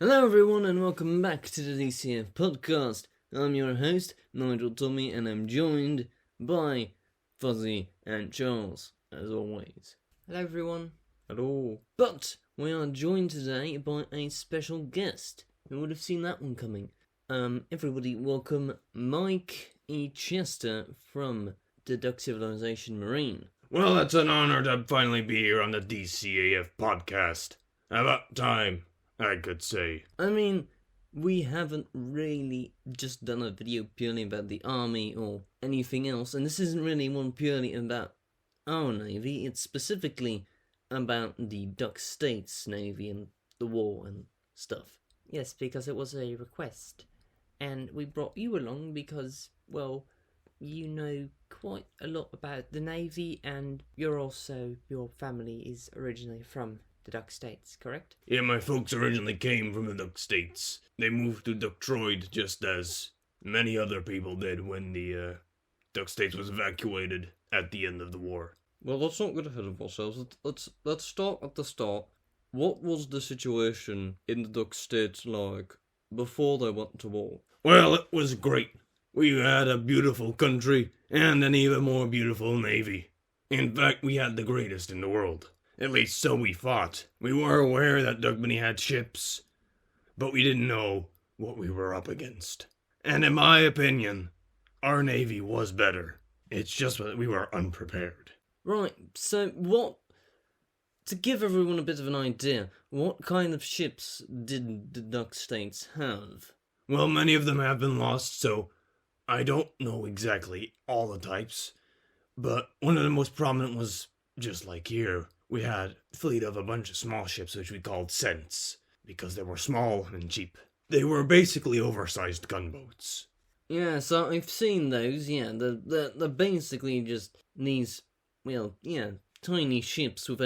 Hello everyone and welcome back to the DCAF podcast. I'm your host, Nigel Tommy, and I'm joined by Fuzzy and Charles, as always. Hello everyone. Hello. But we are joined today by a special guest. Who would have seen that one coming? Everybody welcome Mike E. Chester from the Civilisation Marine. Well, it's an honor to finally be here on the DCAF podcast. About time, I could say. I mean, we haven't really just done a video purely about the army or anything else, and this isn't really one purely about our navy. It's specifically about the Duck States Navy and the war and stuff. Yes, because it was a request. And we brought you along because, well, you know quite a lot about the Navy, and your family is originally from the Duck States, correct? Yeah, my folks originally came from the Duck States. They moved to Ducktroid just as many other people did when the Duck States was evacuated at the end of the war. Well, let's not get ahead of ourselves. Let's start at the start. What was the situation in the Duck States like before they went to war? Well, it was great. We had a beautiful country and an even more beautiful navy. In fact, we had the greatest in the world. At least so we thought. We were aware that Duckmany had ships, but we didn't know what we were up against. And in my opinion, our navy was better. It's just that we were unprepared. Right, so to give everyone a bit of an idea, what kind of ships did the Duck States have? Well, many of them have been lost, so I don't know exactly all the types. But one of the most prominent was, just like here, we had a fleet of a bunch of small ships which we called cents, because they were small and cheap. They were basically oversized gunboats. Yeah, so I've seen those, yeah, they're basically just these, well, yeah, tiny ships with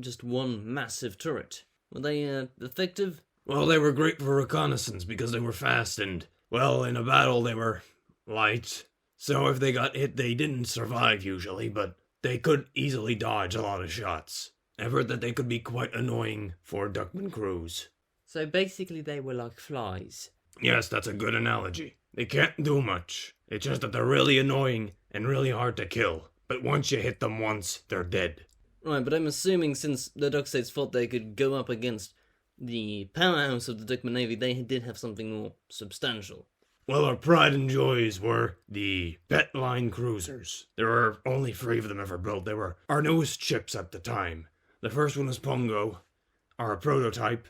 just one massive turret. Were they effective? Well, they were great for reconnaissance because they were fast and, well, in a battle they were light. So if they got hit, they didn't survive usually, but they could easily dodge a lot of shots. I've heard that they could be quite annoying for Duckman crews. So basically they were like flies. Yes, that's a good analogy. They can't do much. It's just that they're really annoying and really hard to kill. But once you hit them once, they're dead. Right, but I'm assuming since the Duck States thought they could go up against the powerhouse of the Duckman Navy, they did have something more substantial. Well, our pride and joys were the pet line cruisers. There were only 3 of them ever built. They were our newest ships at the time. The first one was Pongo, our prototype.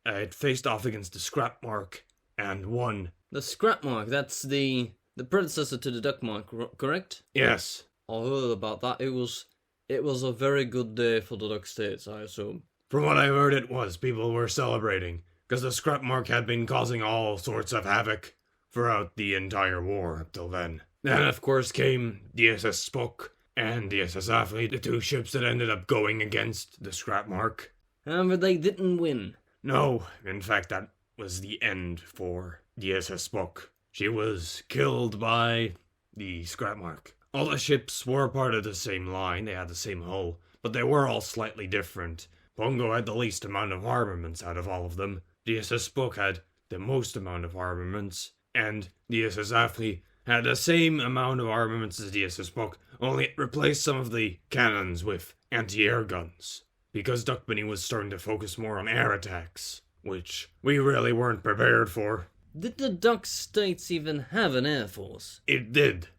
It faced off against the Scrap Mark and won. The Scrap Mark, that's the predecessor to the Duck Mark, correct? Yes. I heard about that. It was a very good day for the Duck States, I assume. From what I heard, it was. People were celebrating, because the Scrap Mark had been causing all sorts of havoc throughout the entire war up till then. Then, of course, came DSS Spook and DSS Athlete, the 2 ships that ended up going against the Scrap Mark. However, they didn't win. No, in fact, that was the end for DSS Spook. She was killed by the Scrap Mark. All the ships were part of the same line, they had the same hull, but they were all slightly different. Pongo had the least amount of armaments out of all of them. DSS Spook had the most amount of armaments, and DSS Athlete had the same amount of armaments as DSS Spook, only it replaced some of the cannons with anti-air guns, because Duckmany was starting to focus more on air attacks, which we really weren't prepared for. Did the Duck States even have an air force? It did.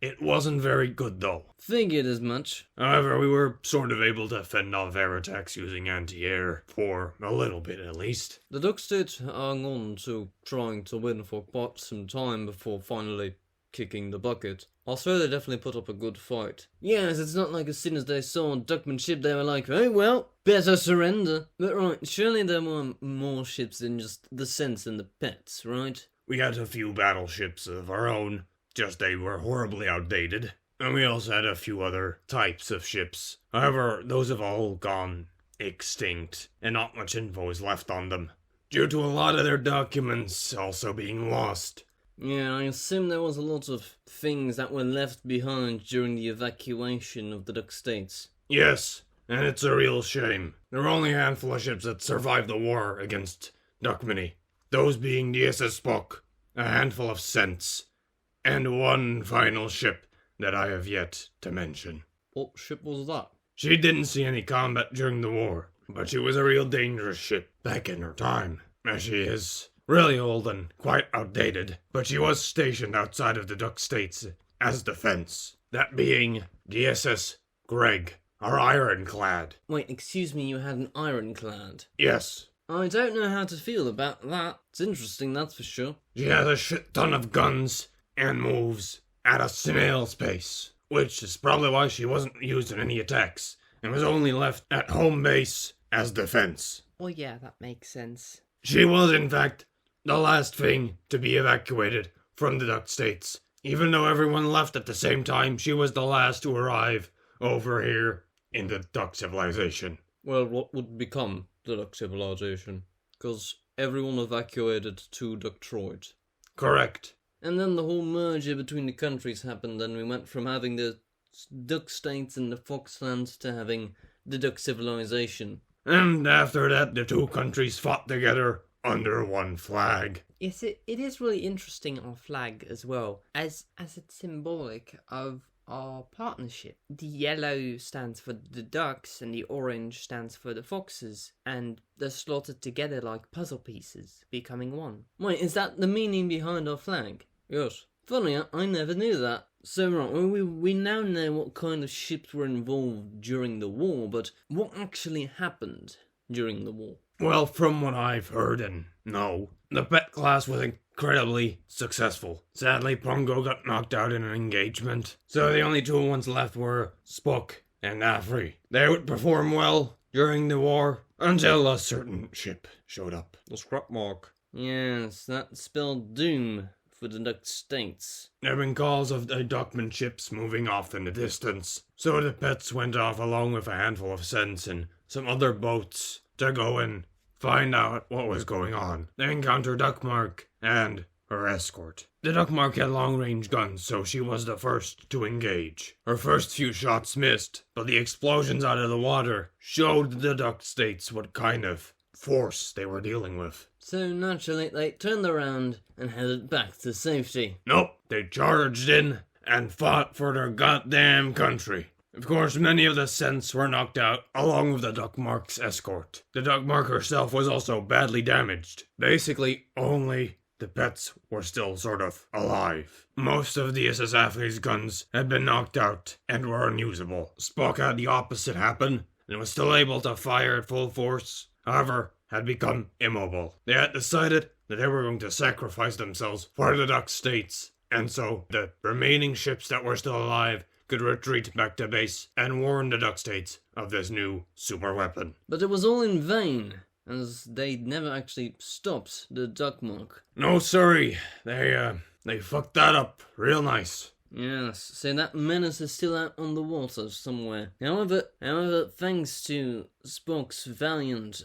It wasn't very good, though. Figured as much. However, we were sort of able to fend off air attacks using anti-air, for a little bit at least. The Duck States hung on to trying to win for quite some time before finally kicking the bucket. I swear they definitely put up a good fight. Yes, it's not like as soon as they saw a Duckman ship they were like, oh well, better surrender. But right, surely there were more ships than just the Cents and the Pets, right? We had a few battleships of our own, just they were horribly outdated. And we also had a few other types of ships. However, those have all gone extinct, and not much info is left on them, due to a lot of their documents also being lost. Yeah, I assume there was a lot of things that were left behind during the evacuation of the Duck States. Yes, and it's a real shame. There were only a handful of ships that survived the war against Duckmany. Those being the SS Spock, a handful of cents, and one final ship that I have yet to mention. What ship was that? She didn't see any combat during the war, but she was a real dangerous ship back in her time, as she is really old and quite outdated, but she was stationed outside of the Duck States as defense. That being the SS Greg, our ironclad. Wait, excuse me, you had an ironclad? Yes, I don't know how to feel about that. It's interesting, that's for sure. she has a shit ton of guns and moves at a snail's pace, which is probably why she wasn't used in any attacks and was only left at home base as defense. Well, yeah, that makes sense. She was, in fact, the last thing to be evacuated from the Duck States. Even though everyone left at the same time, she was the last to arrive over here in the Duck Civilization. Well, what would become the Duck Civilization? Because everyone evacuated to Detroit. Correct. And then the whole merger between the countries happened, and we went from having the Duck States and the Foxlands to having the Duck Civilization. And after that, the two countries fought together under one flag. Yes, it is really interesting, our flag as well, as it's symbolic of our partnership. The yellow stands for the ducks and the orange stands for the foxes, and they're slotted together like puzzle pieces, becoming one. Wait, is that the meaning behind our flag? Yes. Funny, I never knew that. So right, we now know what kind of ships were involved during the war, but what actually happened during the war? Well, from what I've heard and know, the pet class was incredibly successful. Sadly, Pongo got knocked out in an engagement, so the only two ones left were Spock and Afri. They would perform well during the war until a certain ship showed up. The scrap mark. Yes, that spelled doom for the Duck States. There have been calls of the Duckman ships moving off in the distance, so the pets went off along with a handful of cents and some other boats to go and find out what was going on. They encountered Duckmark and her escort. The Duckmark had long-range guns, so she was the first to engage. Her first few shots missed, but the explosions out of the water showed the Duck States what kind of force they were dealing with. So naturally, they turned around and headed back to safety. Nope, they charged in and fought for their goddamn country. Of course, many of the Cents were knocked out, along with the Duckmark's escort. The Duckmark herself was also badly damaged. Basically, only the pets were still sort of alive. Most of the SS Afri's guns had been knocked out and were unusable. Spock had the opposite happen, and was still able to fire at full force, however, had become immobile. They had decided that they were going to sacrifice themselves for the Duck States, and so the remaining ships that were still alive could retreat back to base and warn the Duck States of this new super weapon. But it was all in vain, as they never actually stopped the Duckmark. No, sorry, they fucked that up real nice. Yes, so that menace is still out on the water somewhere. However, thanks to Spock's valiant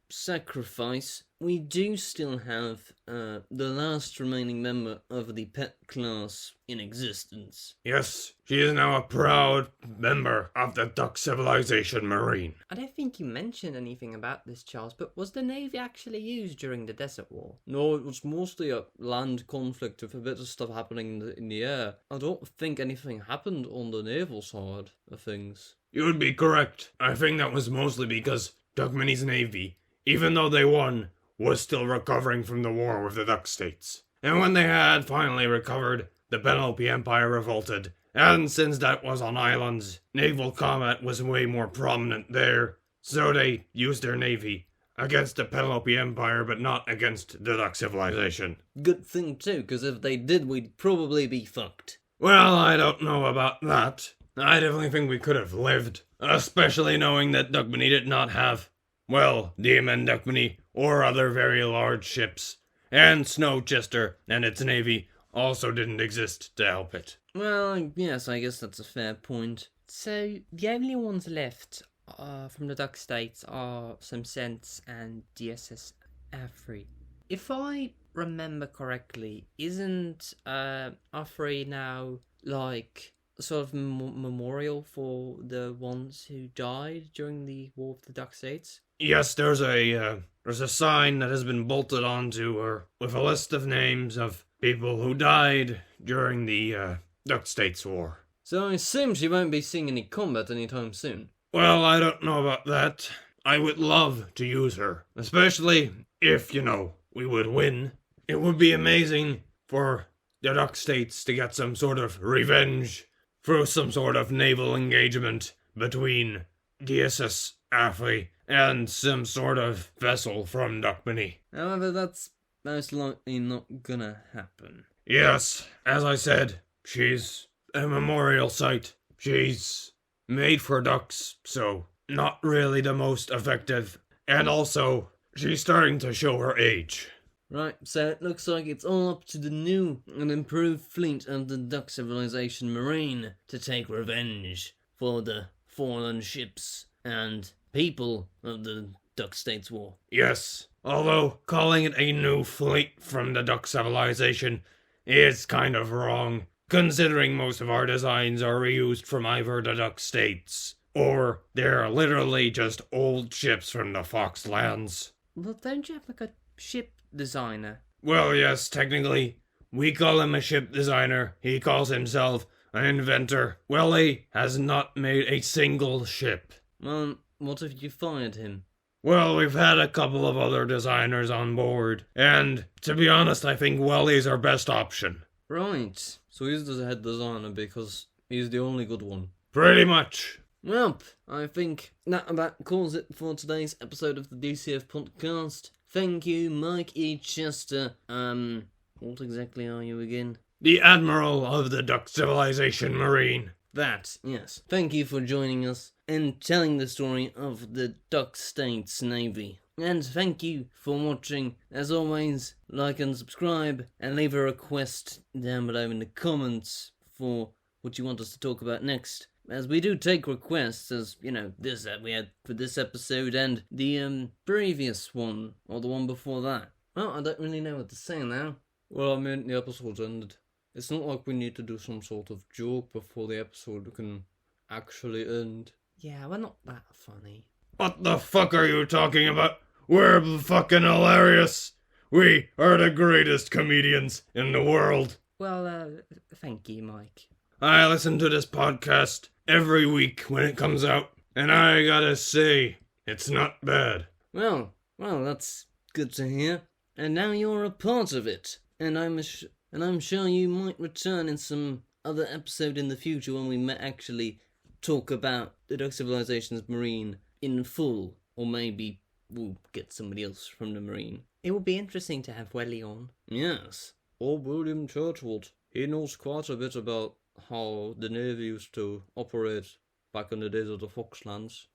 sacrifice, we do still have the last remaining member of the pet class in existence. Yes, she is now a proud member of the Duck Civilization Marine. I don't think you mentioned anything about this, Charles, but was the Navy actually used during the Desert War? No, it was mostly a land conflict with a bit of stuff happening in the air. I don't think anything happened on the naval side of things. You would be correct. I think that was mostly because Duckmany's Navy, even though they won, was still recovering from the war with the Duck States. And when they had finally recovered, the Penelope Empire revolted. And since that was on islands, naval combat was way more prominent there. So they used their navy against the Penelope Empire, but not against the Duck Civilization. Good thing too, because if they did, we'd probably be fucked. Well, I don't know about that. I definitely think we could have lived. Especially knowing that Duckmany did not have, well, D.C.M. Duckmany or other very large ships. And Snowchester and its navy also didn't exist to help it. Well, yes, I guess that's a fair point. So, the only ones left from the Duck States are some Cents and DSS Afri. If I remember correctly, isn't Afri now like sort of memorial for the ones who died during the War of the Duck States? Yes, there's a there's a sign that has been bolted onto her with a list of names of people who died during the Duck States War. So I assume she won't be seeing any combat anytime soon. Well, I don't know about that. I would love to use her, especially if, we would win. It would be amazing for the Duck States to get some sort of revenge through some sort of naval engagement between DCAF and some sort of vessel from Duckmany. However, that's most likely not gonna happen. Yes, as I said, she's a memorial site. She's made for ducks, so not really the most effective. And also, she's starting to show her age. Right, so it looks like it's all up to the new and improved fleet of the Duck Civilisation Marine to take revenge for the fallen ships and people of the Duck States War. Yes, although calling it a new fleet from the Duck Civilization is kind of wrong, considering most of our designs are reused from either the Duck States, or they're literally just old ships from the Foxlands. Well, don't you have like a ship designer? Well, yes, technically, we call him a ship designer. He calls himself an inventor. Well, he has not made a single ship. Well, what if you fired him? Well, we've had a couple of other designers on board, and to be honest, I think Wally's our best option. Right, so he's the head designer because he's the only good one. Pretty much. Well, I think that about calls it for today's episode of the DCF podcast. Thank you, Mike E. Chester. What exactly are you again? The Admiral of the Duck Civilization Marine. That, yes. Thank you for joining us and telling the story of the Duck States Navy. And thank you for watching. As always, like and subscribe, and leave a request down below in the comments for what you want us to talk about next. As we do take requests, as, this that we had for this episode and the previous one, or the one before that. Well, I don't really know what to say now. Well, I mean, the episode's ended. It's not like we need to do some sort of joke before the episode can actually end. Yeah, we're not that funny. What the fuck are you talking about? We're fucking hilarious. We are the greatest comedians in the world. Well, thank you, Mike. I listen to this podcast every week when it comes out, and I gotta say, it's not bad. Well, that's good to hear. And now you're a part of it. And I'm sure you might return in some other episode in the future when we may actually talk about the Duck Civilization's Marine in full. Or maybe we'll get somebody else from the Marine. It would be interesting to have Welly on. Yes. Or William Churchwood. He knows quite a bit about how the Navy used to operate back in the days of the Foxlands,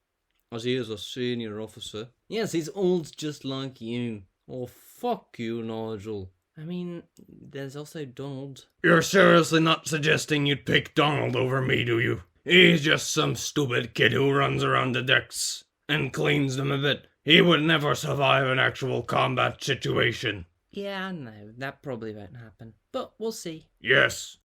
as he is a senior officer. Yes, he's old just like you. Oh, fuck you, Nigel. I mean, there's also Donald. You're seriously not suggesting you'd pick Donald over me, do you? He's just some stupid kid who runs around the decks and cleans them a bit. He would never survive an actual combat situation. Yeah, I know, that probably won't happen. But we'll see. Yes,